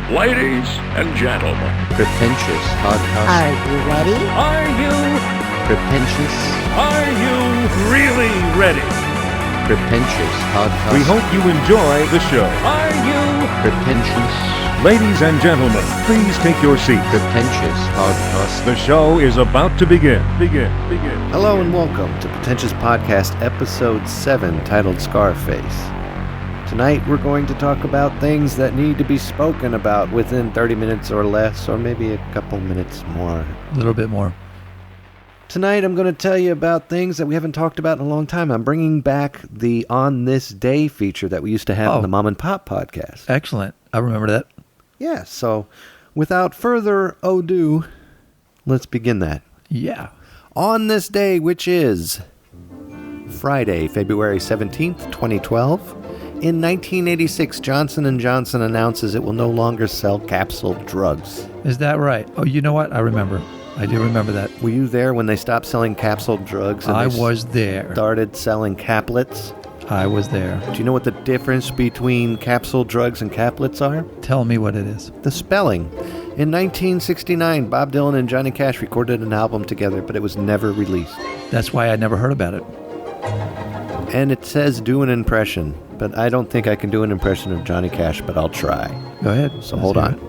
Ladies and gentlemen. Pretentious Podcast. Are you ready? Are you? Pretentious. Are you really ready? Pretentious Podcast. We hope you enjoy the show. Are you? Pretentious. Ladies and gentlemen, please take your seats. Pretentious Podcast. The show is about to begin. Hello and welcome to Pretentious Podcast, Episode 7, titled Scarface. Tonight we're going to talk about things that need to be spoken about within 30 minutes or less, or maybe a couple minutes more. A little bit more. Tonight I'm going to tell you about things that we haven't talked about in a long time. I'm bringing back the On This Day feature that we used to have on the Mom and Pop podcast. Excellent. I remember that. Yeah, so without further ado, let's begin that. Yeah. On this day, which is Friday, February 17th, 2012, in 1986, Johnson & Johnson announces it will no longer sell capsule drugs. Is that right? Oh, you know what? I remember. I do remember that. Were you there when they stopped selling capsule drugs? And I was there. Started selling caplets? I was there. Do you know what the difference between capsule drugs and caplets are? Tell me what it is. The spelling. In 1969, Bob Dylan and Johnny Cash recorded an album together, but it was never released. That's why I never heard about it. And it says do an impression, but I don't think I can do an impression of Johnny Cash, but I'll try. Go ahead. So hold on.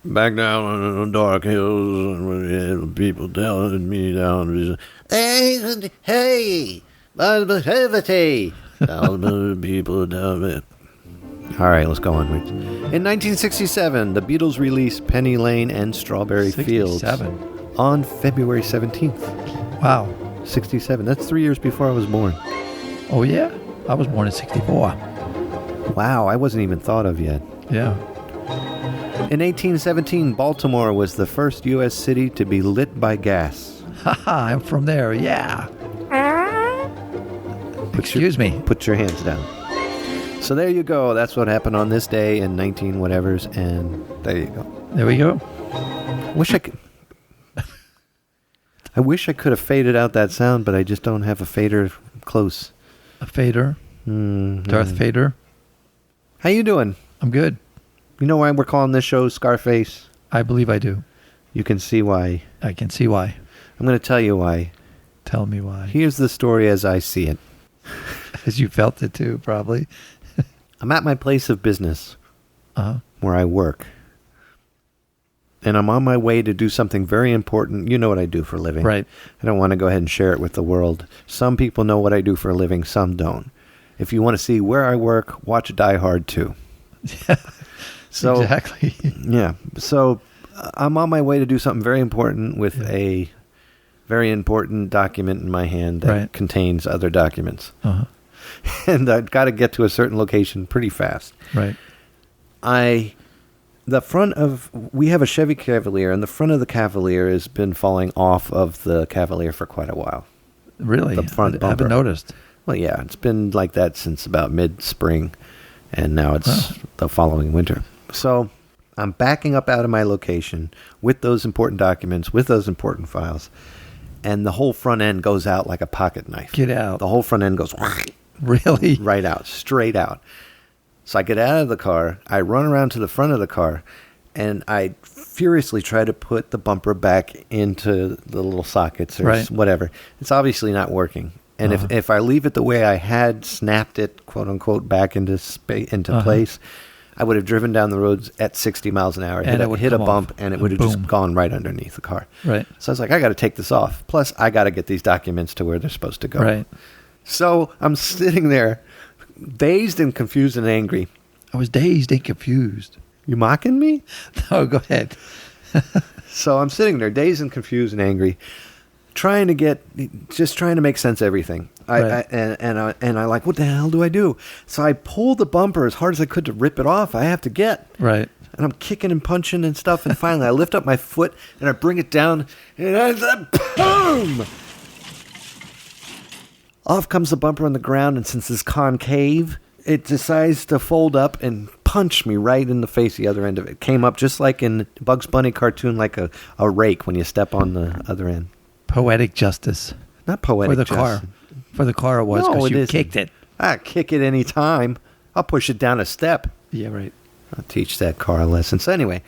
Back down in the dark hills, people telling me down. Hey, positivity. People down it. All right, let's go on. In 1967, the Beatles released Penny Lane and Strawberry Fields on February 17th. Wow. 67. That's 3 years before I was born. Oh, yeah? I was born in 64. Wow, I wasn't even thought of yet. Yeah. In 1817, Baltimore was the first U.S. city to be lit by gas. Haha, I'm from there. Yeah. Excuse me. Put your hands down. So there you go. That's what happened on this day in 19 whatevers, and there you go. There we go. I wish I could have faded out that sound, but I just don't have a fader close. A fader? Mm-hmm. Darth Vader? How you doing? I'm good. You know why we're calling this show Scarface? I believe I do. You can see why. I can see why. I'm going to tell you why. Tell me why. Here's the story as I see it. As you felt it too, probably. I'm at my place of business where I work. And I'm on my way to do something very important. You know what I do for a living. Right. I don't want to go ahead and share it with the world. Some people know what I do for a living. Some don't. If you want to see where I work, watch Die Hard 2. Yeah. So, exactly. Yeah. So I'm on my way to do something very important with a very important document in my hand that contains other documents. Uh-huh. And I've got to get to a certain location pretty fast. Right. We have a Chevy Cavalier, and the front of the Cavalier has been falling off of the Cavalier for quite a while. Really? The front bumper. I haven't noticed. Well, yeah, it's been like that since about mid-spring, and now it's the following winter. So I'm backing up out of my location with those important documents, with those important files, and the whole front end goes out like a pocket knife. Get out. The whole front end goes really right out, straight out. So I get out of the car, I run around to the front of the car, and I furiously try to put the bumper back into the little sockets or whatever. It's obviously not working. And if I leave it the way I had snapped it, quote unquote, back into place, I would have driven down the roads at 60 miles an hour, and it would hit a bump, and it would have just gone right underneath the car. Right. So I was like, I got to take this off. Plus, I got to get these documents to where they're supposed to go. Right. So I'm sitting there, dazed and confused and angry. I was dazed and confused. You mocking me? No, go ahead. So I'm sitting there, dazed and confused and angry, trying to make sense of everything. I like, what the hell do I do? So I pull the bumper as hard as I could to rip it off. I have to get. Right. And I'm kicking and punching and stuff. And finally I lift up my foot and I bring it down. And I said, boom! Off comes the bumper on the ground. And since it's concave, it decides to fold up and punch me right in the face. The other end of it came up just like in Bugs Bunny cartoon, like a rake when you step on the other end. Poetic justice. Not poetic justice. For the car. For the car it was because you kicked it. I kick it any time. I'll push it down a step. Yeah, right. I'll teach that car a lesson. So anyway,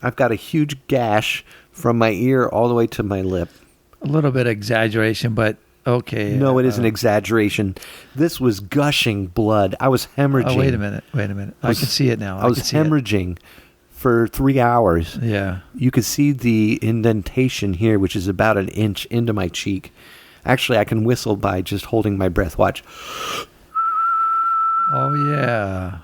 I've got a huge gash from my ear all the way to my lip. A little bit of exaggeration, but okay. No, it isn't exaggeration. This was gushing blood. I was hemorrhaging. Oh, wait a minute. I can see it now. I was hemorrhaging for 3 hours. Yeah. You could see the indentation here, which is about an inch into my cheek. Actually, I can whistle by just holding my breath. Watch. Oh, yeah.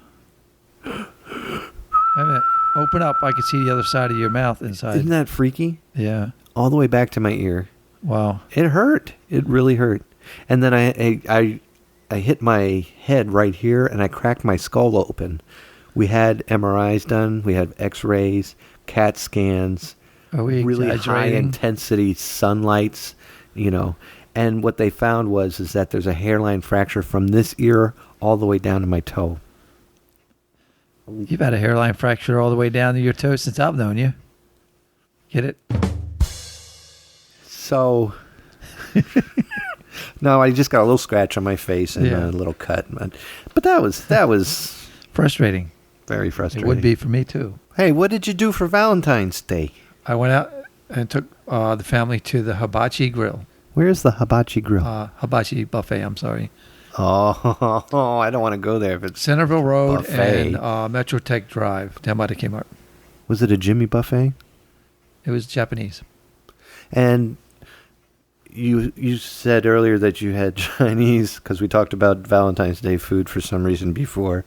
Wait a minute. Open up. I can see the other side of your mouth inside. Isn't that freaky? Yeah. All the way back to my ear. Wow. It hurt. It really hurt. And then I hit my head right here, and I cracked my skull open. We had MRIs done. We had X-rays, CAT scans, Are we really exaggerating? high-intensity sunlights, And what they found is that there's a hairline fracture from this ear all the way down to my toe. You've had a hairline fracture all the way down to your toe since I've known you. Get it? So, no, I just got a little scratch on my face and Yeah. a little cut. But that was Frustrating. very frustrating. It would be for me, too. Hey, what did you do for Valentine's Day? I went out and took the family to the Hibachi Grill. Where's the hibachi grill? Hibachi Buffet, I'm sorry. Oh, I don't want to go there if it's... Centerville Road Buffet. and Metrotech Drive, down by the Kmart. Was it a Jimmy buffet? It was Japanese. And you said earlier that you had Chinese, because we talked about Valentine's Day food for some reason before.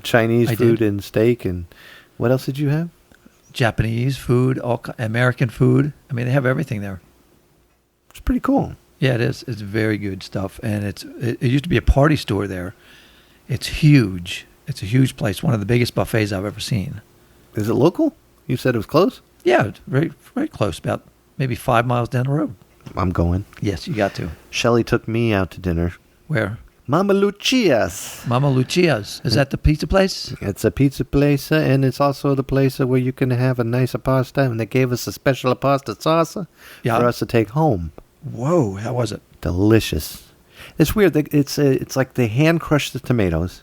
Chinese I food did. and steak, and what else did you have? Japanese food, American food. I mean, they have everything there. It's pretty cool. Yeah, it is. It's very good stuff. And it used to be a party store there. It's huge. It's a huge place. One of the biggest buffets I've ever seen. Is it local? You said it was close? Yeah, it's very, very close. About maybe 5 miles down the road. I'm going. Yes, you got to. Shelley took me out to dinner. Where? Mama Lucia's. Mama Lucia's. Is that the pizza place? It's a pizza place, and it's also the place where you can have a nice pasta, and they gave us a special pasta sauce Yeah. for us to take home. Whoa, how was it? Delicious. It's weird. It's like they hand crush the tomatoes,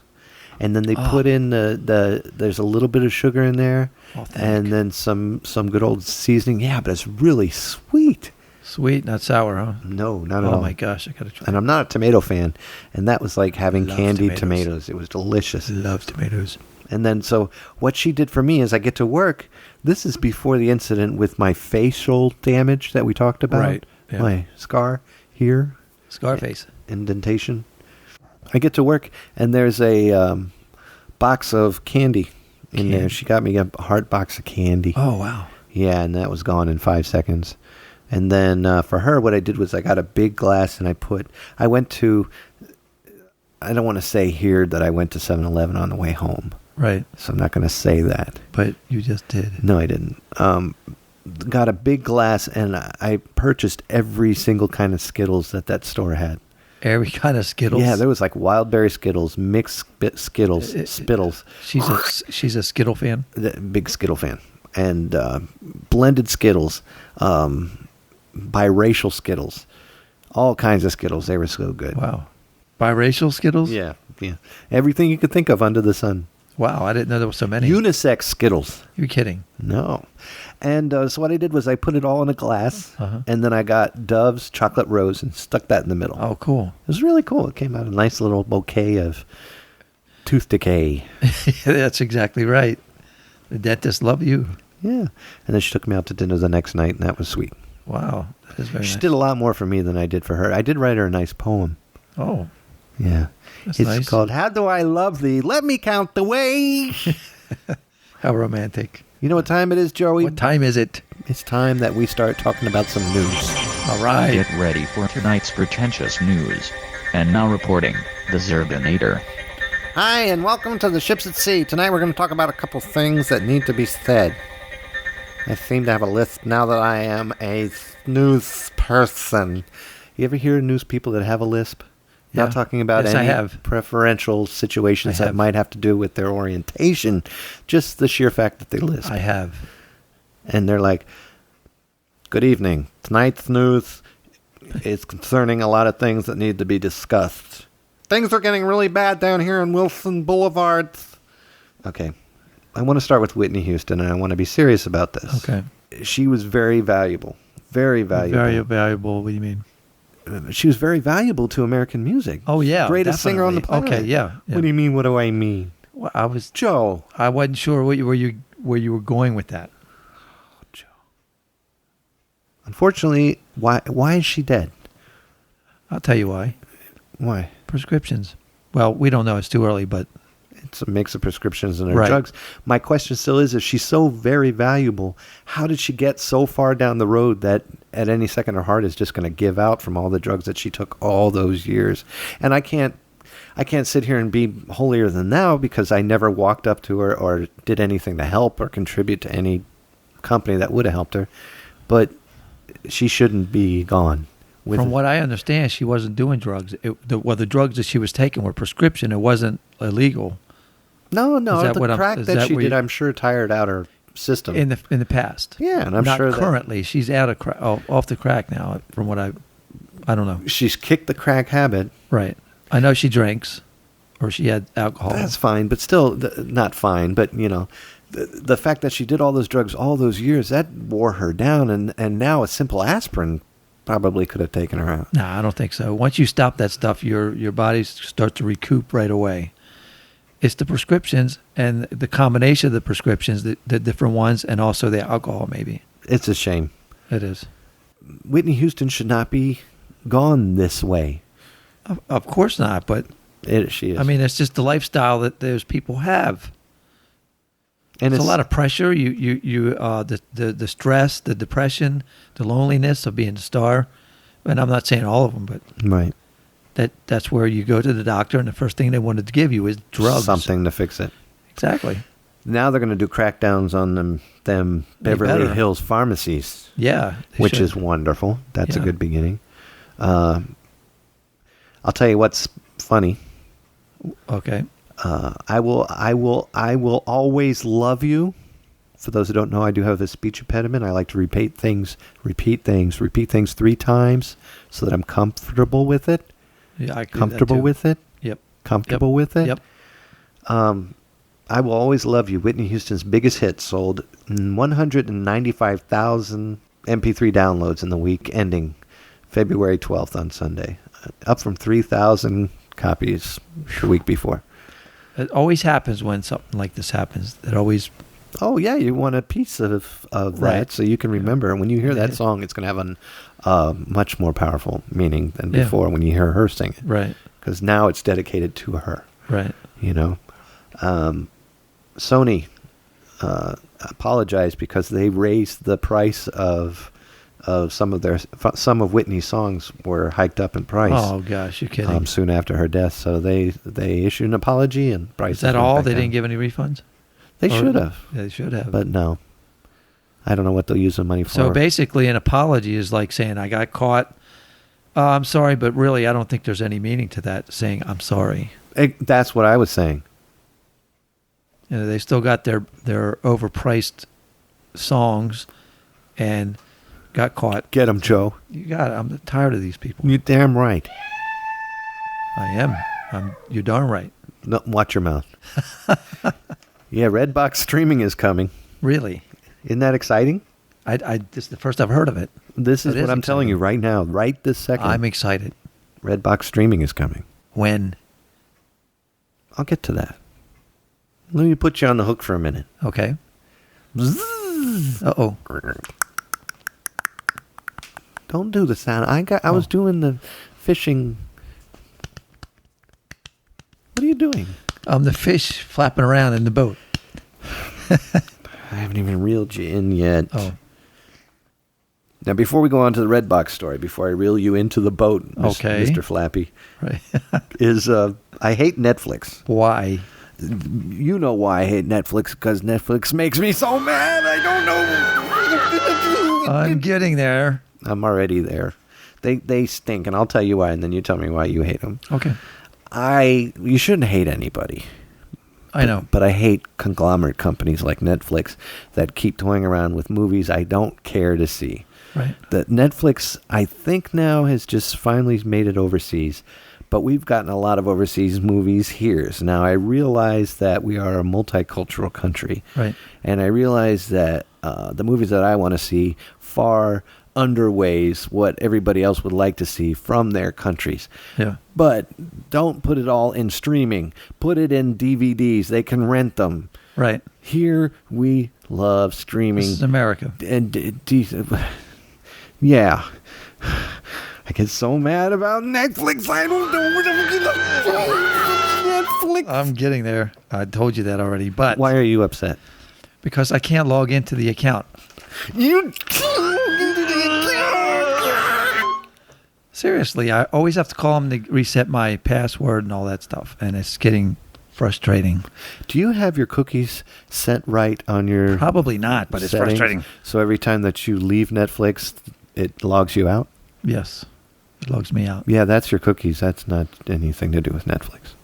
and then they put in there's a little bit of sugar in there, Authentic. and then some good old seasoning. Yeah, but it's really sweet. Sweet, not sour, huh? No, not at all. Oh my gosh, I gotta try. And I'm not a tomato fan, and that was like having Love candied tomatoes. tomatoes. It was delicious. Love tomatoes. And then, so what she did for me is I get to work. This is before the incident with my facial damage that we talked about. Right, yeah. My scar here, Scarface. indentation. I get to work, and there's a box of candy in there. She got me a hard box of candy. Oh, wow. Yeah, and that was gone in 5 seconds. And then for her, what I did was I got a big glass, and I went to, I don't want to say here that I went to 7-Eleven on the way home. Right. So I'm not going to say that. But you just did. No, I didn't. Got a big glass, and I purchased every single kind of Skittles that store had. Every kind of Skittles. Yeah, there was like wild berry Skittles, mixed Skittles, Spittles. She's a Skittle fan. Big Skittle fan. And blended Skittles, biracial Skittles, all kinds of Skittles. They were so good. Wow. Biracial Skittles? Yeah. Everything you could think of under the sun. Wow, I didn't know there were so many. Unisex Skittles. You're kidding. No. And so what I did was I put it all in a glass, and then I got Dove's Chocolate Rose and stuck that in the middle. Oh, cool. It was really cool. It came out a nice little bouquet of tooth decay. That's exactly right. The dentists love you. Yeah. And then she took me out to dinner the next night, and that was sweet. Wow, that is very She nice. did a lot more for me than I did for her. I did write her a nice poem. Oh, Yeah. That's It's nice. called How Do I Love Thee? Let Me Count the Way. how romantic. You know what time it is, Joey? What time is it? It's time that we start talking about some news. All right. Get ready for tonight's pretentious news. And now reporting, the Zerbinator. Hi, and welcome to the Ships at Sea. Tonight we're going to talk about a couple things that need to be said. I seem to have a list now that I am a news person. You ever hear news people that have a lisp? Yeah. Not talking about Yes, I any have. preferential situations I that have. might have to do with their orientation, just the sheer fact that they lisp. I have. And they're like, good evening. Tonight's news is concerning a lot of things that need to be discussed. Things are getting really bad down here on Wilson Boulevard. Okay. I want to start with Whitney Houston, and I want to be serious about this. Okay. She was very valuable. Very valuable. Very valuable. What do you mean? She was very valuable to American music. Oh, yeah. Greatest singer on the definitely. planet. Okay, yeah. What do you mean, what do I mean? Well, Joe. I wasn't sure where you were going with that. Joe. Unfortunately, why is she dead? I'll tell you why. Why? Prescriptions. Well, we don't know. It's too early, but It's a mix of prescriptions and Right. drugs. My question still is, if she's so very valuable, how did she get so far down the road that at any second her heart is just going to give out from all the drugs that she took all those years? And I can't sit here and be holier than thou because I never walked up to her or did anything to help or contribute to any company that would have helped her. But she shouldn't be gone. from what I understand, she wasn't doing drugs. The drugs that she was taking were prescription. It wasn't illegal No, Is that the what I'm- crack is that that she what did, you- I'm sure, tired out her system. in the past. Yeah, and I'm Not sure that currently. She's out of off the crack now. From what I don't know. she's kicked the crack habit. Right. I know she drinks, or she had alcohol. That's fine, but still not fine. But the fact that she did all those drugs all those years, that wore her down, and now a simple aspirin probably could have taken her out. No, I don't think so. Once you stop that stuff, your body starts to recoup right away. It's the prescriptions and the combination of the prescriptions, the different ones, and also the alcohol. Maybe It's a shame. it is. Whitney Houston should not be gone this way. Of course not, but She is. I mean, it's just the lifestyle that those people have. and It's a lot of pressure. The stress, the depression, the loneliness of being a star. And I'm not saying all of them, but right. that's where you go to the doctor, and the first thing they wanted to give you is drugs. Something to fix it. Exactly. Now they're going to do crackdowns on them They Beverly better. Hills pharmacies, Yeah. they which should. is wonderful. That's a Yeah. good beginning. I'll tell you what's funny. Okay. I will always love you. For those who don't know, I do have a speech impediment. I like to repeat things 3 times so that I'm comfortable with it. Yeah, I could do that Comfortable too. with it. Yep. Comfortable Yep. with it. Yep. I Will Always Love You, Whitney Houston's biggest hit, sold 195,000 MP3 downloads in the week ending February 12th on Sunday, up from 3,000 copies the week before. It always happens when something like this happens. It always. Oh, yeah, you want a piece of Right. that so you can remember. And when you hear that Yeah. song, it's going to have a much more powerful meaning than Yeah. before when you hear her sing it. Right. Because now it's dedicated to her, Right. Sony apologized because they raised the price of some of Whitney's songs were hiked up in price. Oh gosh, you're kidding. Soon after her death, so they issued an apology and prices. Is that went all? back They down. didn't give any refunds? They Or- should have, Yeah, they should have. but no. I don't know what they'll use the money for. So basically, an apology is like saying, I got caught. I'm sorry, but really, I don't think there's any meaning to that, saying, I'm sorry. That's what I was saying. They still got their overpriced songs and got caught. Get them, Joe. You got it. I'm tired of these people. You damn right. I am. You're darn right. No, watch your mouth. Yeah, Redbox streaming is coming. Really. Isn't that exciting? This is the first I've heard of it. This is It what is I'm telling you exciting. right now, right this second. I'm excited. Redbox streaming is coming. When? I'll get to that. Let me put you on the hook for a minute. Okay. Uh-oh. Don't do the sound. I was doing the fishing. What are you doing? The fish flapping around in the boat. I haven't even reeled you in yet. Oh. Now, before we go on to the Redbox story, before I reel you into the boat, Okay. Mr. Flappy, Right. is I hate Netflix. Why? You know why I hate Netflix, because Netflix makes me so mad. I don't know. I'm getting there. I'm already there. They stink, and I'll tell you why, and then you tell me why you hate them. Okay. You shouldn't hate anybody. I know. But I hate conglomerate companies like Netflix that keep toying around with movies I don't care to see. Right. That Netflix, I think now, has just finally made it overseas. But we've gotten a lot of overseas movies here. So now I realize that we are a multicultural country. Right. And I realize that the movies that I want to see far underweighs what everybody else would like to see from their countries. Yeah. But don't put it all in streaming. Put it in DVDs. They can rent them. Right. Here we love streaming. This is America. And yeah. I get so mad about Netflix. I don't know Netflix. I'm getting there. I told you that already. But Why are you upset? because I can't log into the account. You Seriously, I always have to call them to reset my password and all that stuff, and it's getting frustrating. Do you have your cookies set right on your Probably not, but it's settings? frustrating. So every time that you leave Netflix, it logs you out? Yes, it logs me out. Yeah, that's your cookies. That's not anything to do with Netflix.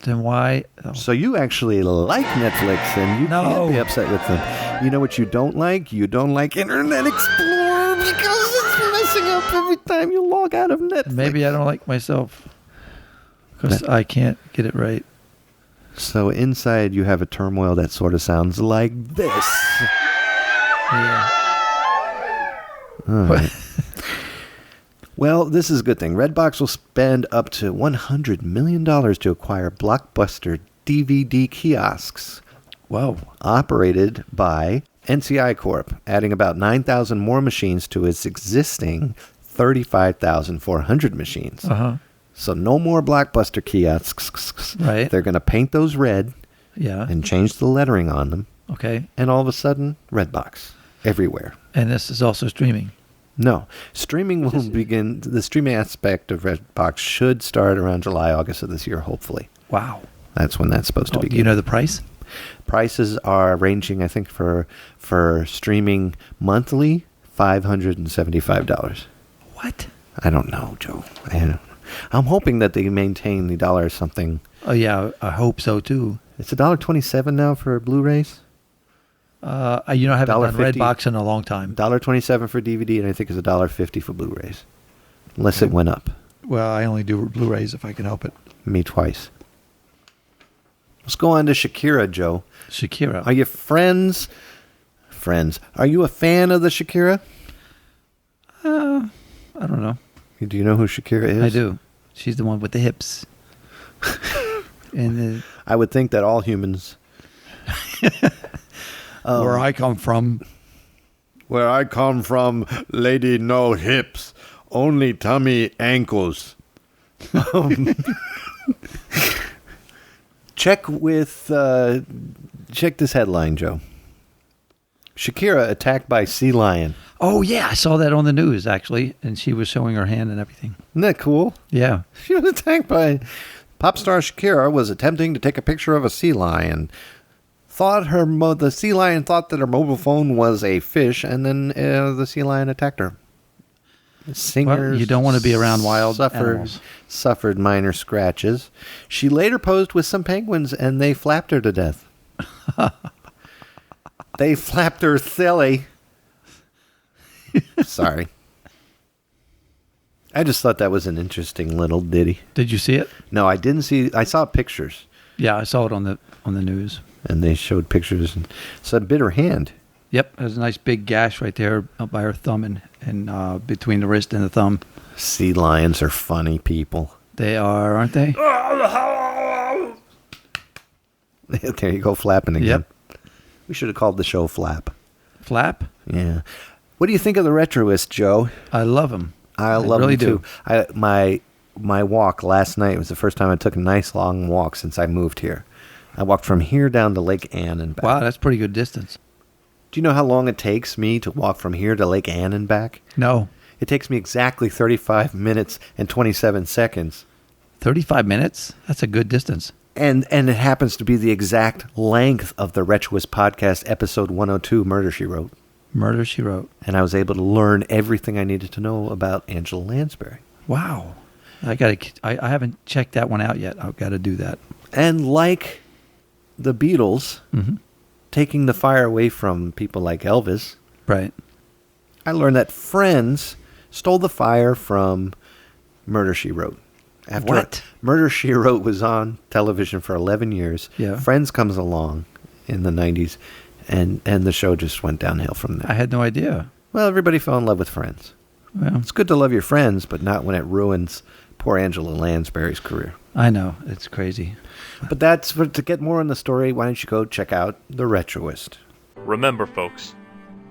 Then why? Oh, So you actually like Netflix, and you No. can't be upset with them. You know what you don't like? You don't like Internet Explorer because it's messing up every time you log out of Netflix. maybe I don't like myself because I can't get it right. So inside you have a turmoil that sort of sounds like this. Yeah. All right. Well, this is a good thing. Redbox will spend up to $100 million to acquire blockbuster DVD kiosks Wow. operated by NCI Corp., adding about 9,000 more machines to its existing 35,400 machines. Uh-huh. So no more blockbuster kiosks. Right. They're going to paint those red Yeah. and change the lettering on them. Okay. And all of a sudden, Redbox everywhere. And this is also streaming. No. Streaming will begin. The streaming aspect of Redbox should start around July, August of this year, hopefully. Wow. That's when that's supposed to Oh, begin. do you know the price? Prices are ranging, I think, for streaming monthly, $575. What? I don't know, Joe. I'm hoping that they maintain the dollar or something. Oh, yeah. I hope so, too. It's $1.27 now for Blu-rays. I haven't done $1.50. Redbox in a long time. $1.27 for DVD, and I think it's $1.50 for Blu-rays. Unless it went up. Well, I only do Blu-rays if I can help it. Me twice. Let's go on to Shakira, Joe. Shakira. Are you friends? Are you a fan of the Shakira? I don't know. Do you know who Shakira is? I do. She's the one with the hips. And I would think that all humans. where I come from. Where I come from, lady, no hips, only tummy, ankles. Check this headline, Joe. Shakira attacked by sea lion. Oh, yeah. I saw that on the news, actually. And she was showing her hand and everything. Isn't that cool? Yeah. She was attacked by... Pop star Shakira was attempting to take a picture of a sea lion. The sea lion thought that her mobile phone was a fish, and then the sea lion attacked her. Singer, Well, you don't want to be around wild animals. Suffered minor scratches. She later posed with some penguins, and they flapped her to death. They flapped her silly. Sorry. I just thought that was an interesting little ditty. Did you see it? No, I didn't see. I saw pictures, Yeah, I saw it on the news. and they showed pictures, and so it bit her hand. Yep. There's a nice big gash right there up by her thumb and between the wrist and the thumb. Sea lions are funny people. They are, aren't they? There you go, flapping again. Yep. We should have called the show Flap. Flap? Yeah. What do you think of the Retroist, Joe? I love them. I love really them too. do. My walk last night was the first time I took a nice long walk since I moved here. I walked from here down to Lake Ann and back. Wow, that's pretty good distance. Do you know how long it takes me to walk from here to Lake Ann and back? No. It takes me exactly 35 minutes and 27 seconds. 35 minutes? That's a good distance. And it happens to be the exact length of the Retroist Podcast, episode 102, Murder, She Wrote. Murder, She Wrote. And I was able to learn everything I needed to know about Angela Lansbury. Wow. I haven't checked that one out yet. I've got to do that. And like the Beatles, Mm-hmm. taking the fire away from people like Elvis, Right. I learned that Friends stole the fire from Murder, She Wrote. What? Murder, She Wrote was on television for 11 years. Yeah. Friends comes along in the 90s, and the show just went downhill from there. I had no idea. Well, everybody fell in love with Friends. Well, It's good to love your friends, but not when it ruins poor Angela Lansbury's career. I know. It's crazy. But to get more on the story, why don't you go check out The Retroist? Remember, folks,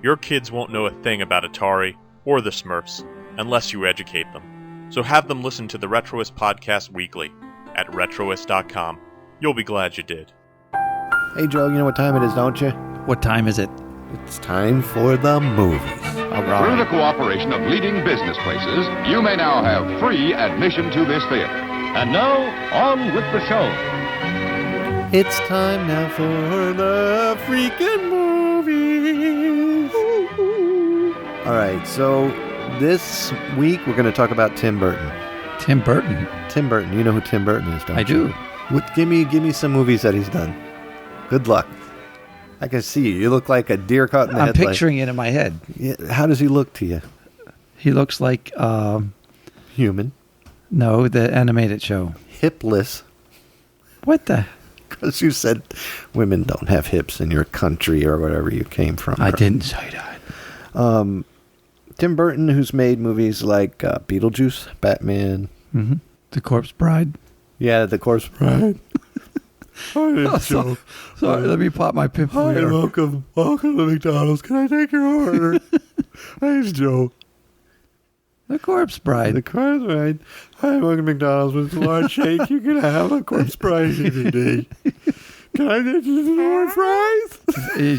your kids won't know a thing about Atari or the Smurfs unless you educate them. So have them listen to the Retroist podcast weekly at retroist.com. You'll be glad you did. Hey, Joe, you know what time it is, don't you? What time is it? It's time for the movies. All Through the right. cooperation of leading business places, you may now have free admission to this theater. And now, on with the show. It's time now for the freaking movies. All right, so this week we're going to talk about Tim Burton. Tim Burton. Tim Burton, you know who Tim Burton is, don't I you? do. Give me some movies that he's done. Good luck. I can see you. You look like a deer caught in the I'm headlight. picturing it in my head. Yeah, how does he look to you? He looks like, Human. no, the animated show. Hipless. What the? Because you said women don't have hips in your country or whatever you came from. I didn't say that. Tim Burton, who's made movies like Beetlejuice, Batman. Mm-hmm. The Corpse Bride. Yeah, The Corpse Bride. Hi, Sorry, let me pop my pimple here. welcome to McDonald's. Can I take your order? Name's Joe. The Corpse Bride. The Corpse Bride. Hi, welcome to McDonald's with a large shake. You can have a Corpse Bride today. Can I get you some more fries?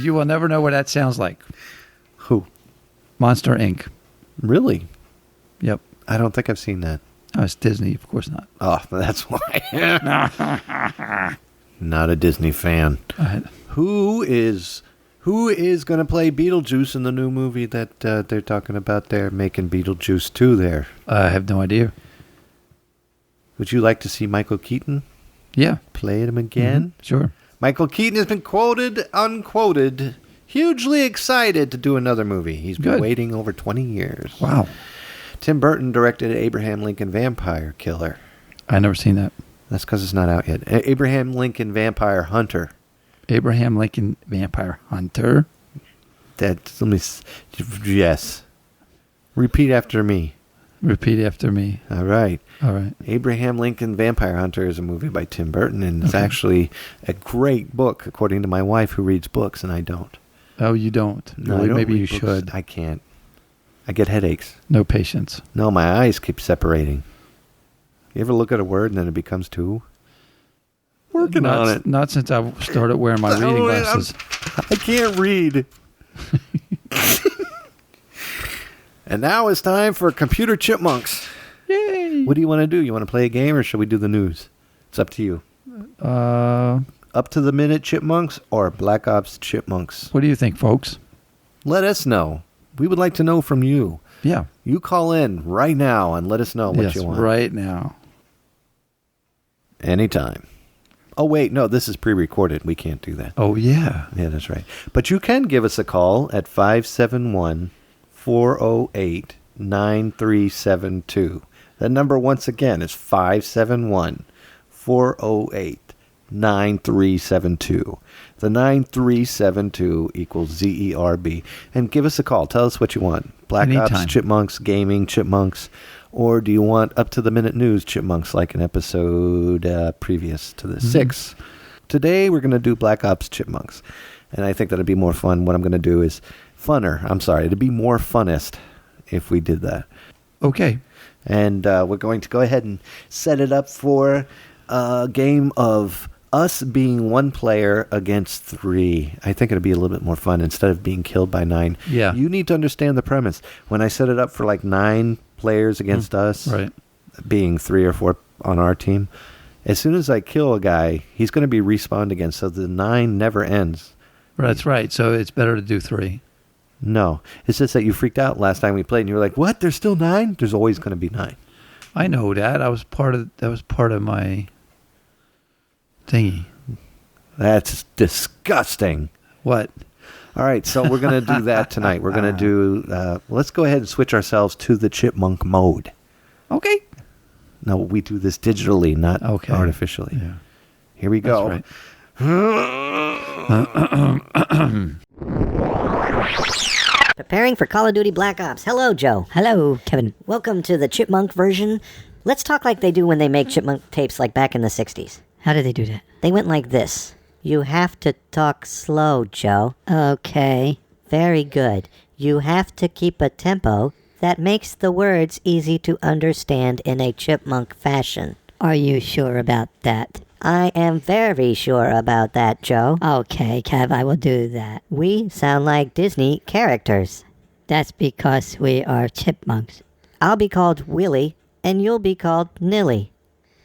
You will never know what that sounds like. Who? Monster Inc. Really? Yep. I don't think I've seen that. Oh, it's Disney, of course not. Oh, that's why. Not a Disney fan. Who is going to play Beetlejuice in the new movie that they're talking about? They're making Beetlejuice 2 there. I have no idea. Would you like to see Michael Keaton Yeah. play him again? Sure. Michael Keaton has been quoted, unquoted, hugely excited to do another movie. He's been Good. waiting over 20 years. Wow. Tim Burton directed Abraham Lincoln Vampire Killer. I never seen that. That's because it's not out yet. Abraham Lincoln Vampire Hunter. Abraham Lincoln Vampire Hunter. Yes. Repeat after me. Repeat after me. All right. All right. Abraham Lincoln Vampire Hunter is a movie by Tim Burton, and it's Okay. actually a great book, according to my wife, who reads books, and I don't. Oh, you don't? No, I Really? don't Maybe read you books. should. I can't. I get headaches. No patience. No, my eyes keep separating. You ever look at a word and then it becomes two? Working not, on it. Not since I started wearing my reading glasses. I can't read. And now it's time for Computer Chipmunks. Yay! What do you want to do? You want to play a game or should we do the news? It's up to you. Up to the minute Chipmunks or Black Ops Chipmunks? What do you think, folks? Let us know. We would like to know from you. Yeah. You call in right now and let us know what Yes, you want. right now. Anytime. Oh, wait. No, this is pre-recorded. We can't do that. Oh, yeah. Yeah, that's right. But you can give us a call at 571-408-9372. That number, once again, is 571-408-9372. The 9372 equals ZERB. And give us a call. Tell us what you want. Black Anytime. Ops Chipmunks, gaming Chipmunks, or do you want up-to-the-minute news Chipmunks like an episode previous to this? 6. Today we're going to do Black Ops Chipmunks. And I think that'd be more fun. What I'm going to do is funner. I'm sorry. It'd be more funnest if we did that. Okay. And we're going to go ahead and set it up for a game of us being one player against 3. I think it'd be a little bit more fun instead of being killed by 9. Yeah. You need to understand the premise. When I set it up for like 9 players against us, Right. being 3 or 4 on our team, as soon as I kill a guy, he's going to be respawned again. So the 9 never ends. That's right. So it's better to do 3. No. It's just that you freaked out last time we played and you were like, what? There's still 9? There's always going to be 9. I know that. That was part of my thingy. That's disgusting. What? All right, so we're going to do that tonight. We're going to do, let's go ahead and switch ourselves to the chipmunk mode. Okay. No, we do this digitally, not artificially. Yeah. Here we go. That's Preparing for Call of Duty Black Ops. Hello, Joe. Hello, Kevin. Welcome to the chipmunk version. Let's talk like they do when they make chipmunk tapes like back in the 60s. How did they do that? They went like this. You have to talk slow, Joe. Okay. Very good. You have to keep a tempo that makes the words easy to understand in a chipmunk fashion. Are you sure about that? I am very sure about that, Joe. Okay, Kev, I will do that. We sound like Disney characters. That's because we are chipmunks. I'll be called Willie, and you'll be called Nilly.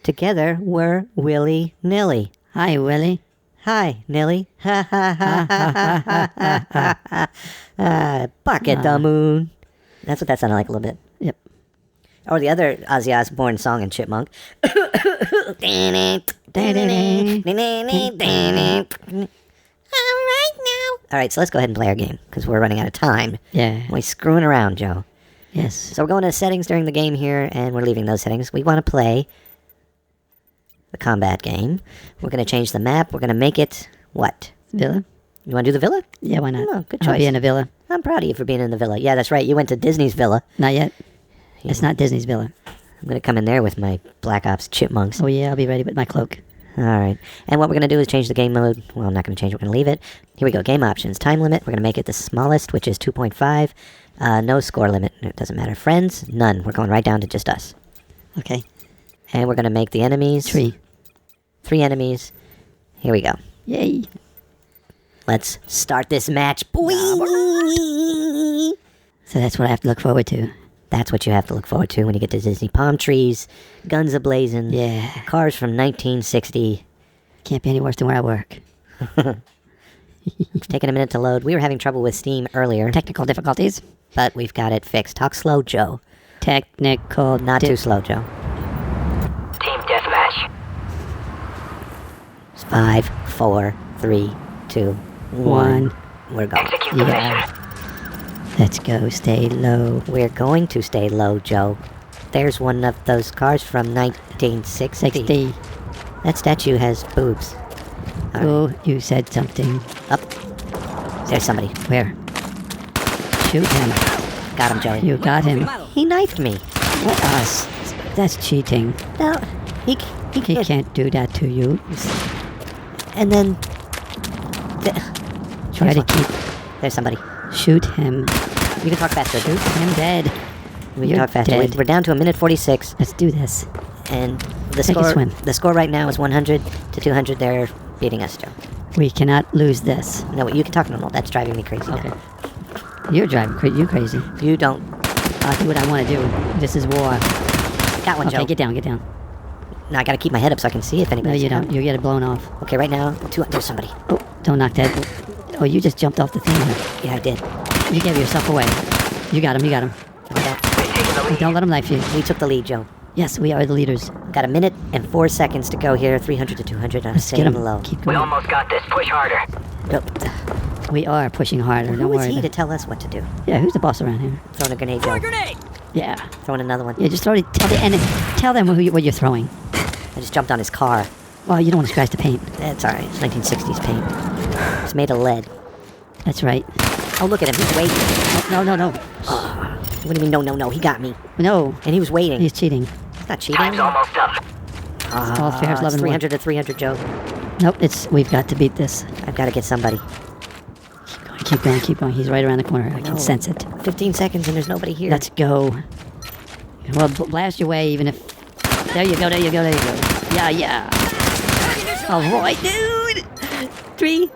Together, we're Willy-Nilly. Hi, Willie. Hi, Nilly. Ha ha ha ha ha ha ha ha. Bark at the moon. That's what that sounded like a little bit. Yep. Or the other Ozzy Osbourne song in Chipmunk. All right, so let's go ahead and play our game, because we're running out of time. Yeah. We're screwing around, Joe. Yes. So we're going to settings during the game here, and we're leaving those settings. We want to play the combat game. We're going to change the map. We're going to make it, what? Villa? You want to do the villa? Yeah, why not? Oh, good I'll choice. be in a villa. I'm proud of you for being in the villa. Yeah, that's right. You went to Disney's villa. Not yet. It's not Disney's villa. I'm going to come in there with my Black Ops chipmunks. Oh, yeah, I'll be ready with my cloak. All right. And what we're going to do is change the game mode. Well, I'm not going to change it. We're going to leave it. Here we go. Game options. Time limit. We're going to make it the smallest, which is 2.5. No score limit. It doesn't matter. Friends? None. We're going right down to just us. Okay. And we're going to make the enemies. 3. 3 enemies. Here we go. Yay. Let's start this match. Boy! So that's what I have to look forward to. That's what you have to look forward to when you get to Disney. Palm trees, guns a-blazing. Yeah. Cars from 1960. Can't be any worse than where I work. It's taking a minute to load. We were having trouble with Steam earlier, Technical difficulties. but we've got it fixed. Talk slow, Joe. Technical. Not too slow, Joe. Team deathmatch. 5, 4, 3, 2, 1. We're going. Execute the mission. Yeah. Let's go. Stay low. We're going to stay low, Joe. There's one of those cars from 1960. 60. That statue has boobs. All right. Oh, you said something. Up. There's somebody. Where? Shoot him. Got him, Joe. You got him. He knifed me. What us? That's cheating. No, he He can't do that to you. And then... Try to keep. There's somebody. Shoot him. You can talk faster. Shoot him dead. We can You're talk faster. dead. We're down to 1:46, Let's do this. and the Take a score. swim. The score right now is 100 to 200. They're beating us, Joe. We cannot lose this. No, you can talk normal. That's driving me crazy. now. Okay. You're driving you crazy. You don't. I'll do what I want to do. This is war. Got one, Okay, Joe. get down, get down. No, I gotta keep my head up so I can see if No, anybody's you don't. around. You get it blown off. Okay, right now, there's somebody. Oh, don't knock that. Oh, you just jumped off the thing. Yeah, I did. You gave yourself away. You got him, you got him. Don't let him knife you. We took the lead, Joe. Yes, we are the leaders. Got a minute and 4 seconds to go here. 300 to 200. I'm Let's get staying him. low. Keep We going. almost got this. Push harder. We are pushing harder. Don't Who is worry. he to tell us what to do? Yeah, who's the boss around here? Throwing a grenade, Joe. Yeah. Throwing another one. Yeah, just throw it. Tell them what you're throwing. I just jumped on his car. Well, you don't want to scratch the paint. That's alright. It's 1960s paint. It's made of lead. That's right. Oh, look at him. He's waiting. No. What do you mean, no? He got me. No. And he was waiting. He's cheating. It's not cheating. Time's almost up. All fair is It's love and war. 300 to 300, Joe. Nope, we've got to beat this. I've got to get somebody. Keep going. He's right around the corner. I No. can sense it. 15 seconds and there's nobody here. Let's go. Well, blast your way, even if... There you go. Yeah. All right, dude. Three,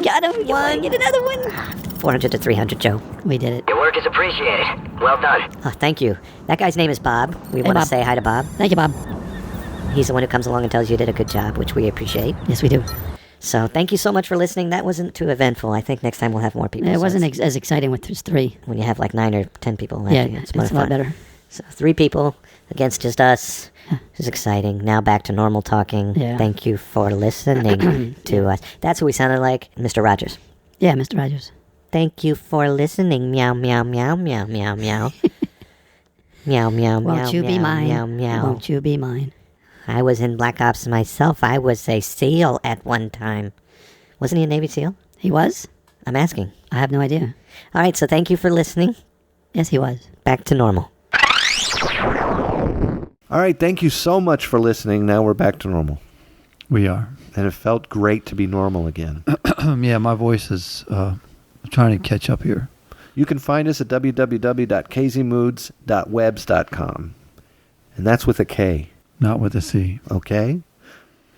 got him. One, get another one. 400 to 300, Joe. We did it. Your work is appreciated. Well done. Oh, thank you. That guy's name is Bob. We want to Bob. say hi to Bob. Thank you, Bob. He's the one who comes along and tells you did a good job, which we appreciate. Yes, we do. So thank you so much for listening. That wasn't too eventful. I think next time we'll have more people. It So wasn't it's- as exciting with just 3. when you have like 9 or 10 people. Yeah, after you. it's more a fun. lot better. So 3 people against just us. This is exciting. Now back to normal talking. Yeah. Thank you for listening to us. That's who we sounded like, Mr. Rogers. Yeah, Mr. Rogers. thank you for listening. Meow, meow, meow, meow, meow, meow. Meow, meow, meow, Won't you be meow, mine? meow, meow. Won't you be mine? I was in Black Ops myself. I was a SEAL at one time. Wasn't he a Navy SEAL? He was? I'm asking. I have no idea. All right, so thank you for listening. Yes, he was. Back to normal. All right, thank you so much for listening. Now we're back to normal. We are. And it felt great to be normal again. Yeah, my voice is trying to catch up here. You can find us at www.kzmoods.webs.com. And that's with a K. Not with a C. Okay?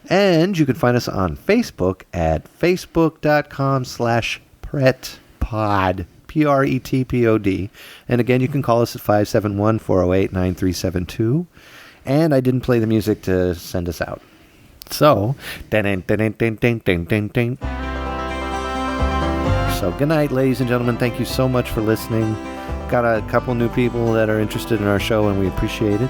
And you can find us on Facebook at facebook.com/pretpod. PRETPOD. And again, you can call us at 571-408-9372. And I didn't play the music to send us out. So, ding, ding, ding, ding, ding, ding, ding. So, good night, ladies and gentlemen. Thank you so much for listening. Got a couple new people that are interested in our show, and we appreciate it.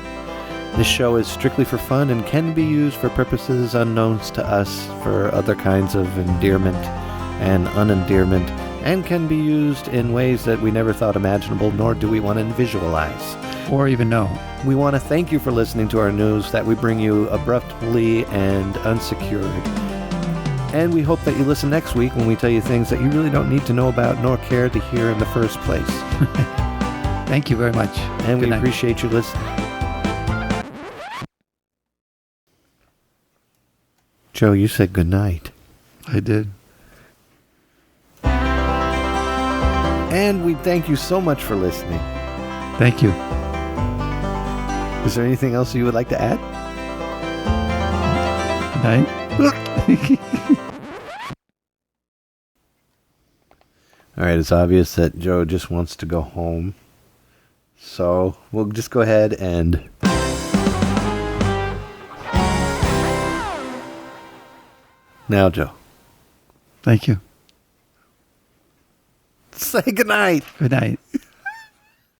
This show is strictly for fun and can be used for purposes unknown to us for other kinds of endearment and unendearment, and can be used in ways that we never thought imaginable, nor do we want to visualize. Or even know. We want to thank you for listening to our news that we bring you abruptly and unsecured. And we hope that you listen next week when we tell you things that you really don't need to know about nor care to hear in the first place. Thank you very much. And Good we night. appreciate you listening. Joe, you said good night. I did. And we thank you so much for listening. Thank you. Is there anything else you would like to add? Good night. All right, it's obvious that Joe just wants to go home. So we'll just go ahead and... Now, Joe. Thank you. Say goodnight. Good night.